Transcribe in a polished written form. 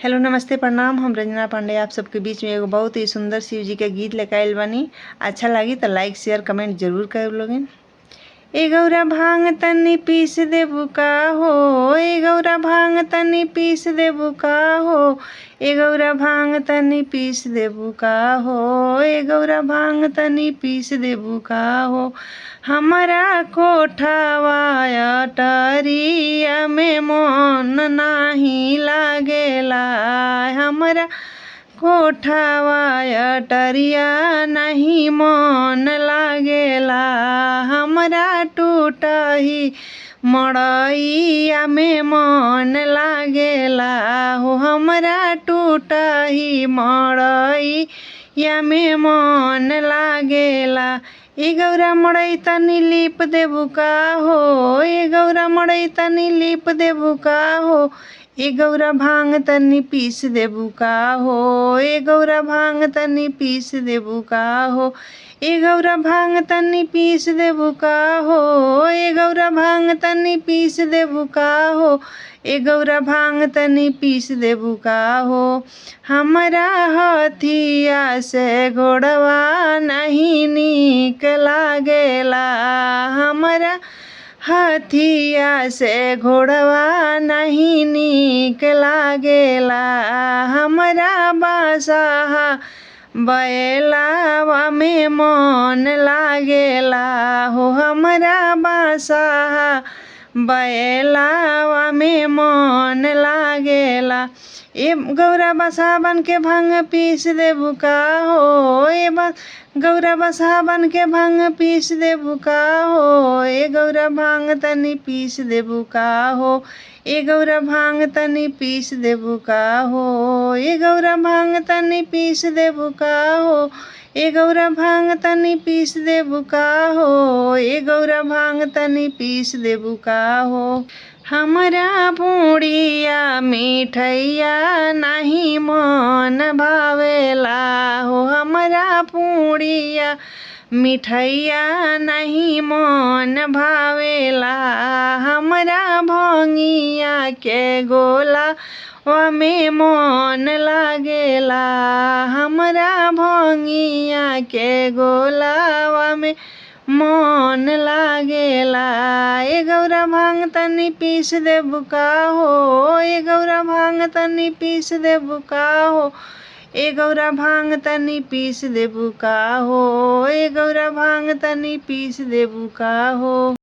Hello नमस्ते प्रणाम। हम रंजना पांडे आप सबके बीच में एगो बहुत ही सुंदर शिव जी के गीत लेकर आइल बानी। अच्छा लगी तो लाइक शेयर कमेंट जरूर कर लोगिन। ए गौरा भांग तनी पीस देबू का हो, ए गौरा भांग तनी पीस देबू का हो, ए गौरा भांग तनी पीस देबू का हो, ए गौरा भांग तनी पीस देबू का हो। हमारा कोठावा अटरिया में मन नाही लागेला, हमारा कोठावा अटरिया नहीं मन लागेला, हमरा टूटही मड़ैया में मन लागेला हो, हमरा टूटही मड़ैया में मन लागेला। ए गौरा मड़ई तनी लीप देबू का हो, ए गौरा मड़ई तनी लीप देबू का हो, ए गौरा भांग तनी पीस देबू का हो, ए गौरा भांग तनी पीस देबू का हो, ए गौरा भांग तनी पीस देबू का हो, ए गौरा भांग तनी पीस देबू का हो, ए गौरा भांग तनी पीस देबू का हो। हमरा हथिया से घोड़वा नहीं नीक लागेला, हमरा हथिया से घोड़वा नहीं नीक लागेला, हमरा बासाहा बैलावा में मन लागेला हो, हमरा बासाहा बैलावा में मन लागेला। ए गौरा बसा बन के भांग पीस देबू का हो, ए गौरा बसा बन के भांग पीस देबू का हो, ए गौरा भांग तनी पीस देबू का हो, ए गौरा भांग तनी पीस देबू का हो, ए गौरा भांग तनी पीस देबू का हो, ए गौरा भांग तनी पीस देबू का हो, ए गौरा भांग तनी पीस देबू का हो। हमरा पूड़िया मिठैया नहीं मन भावेला हो, हमरा पूड़िया मिठैया नहीं मन भावेला, हमरा भंगिया के गोला में मन लागेला, हमरा भंगिया के गोला में मन लागेला। ए गौरा भांग तनी पीस देबू का हो, ए गौरा भांग तनी पीस देबू का हो, ए गौरा भांग तनी पीस देबू का हो, ए गौरा भांग तनी पीस देबू का हो।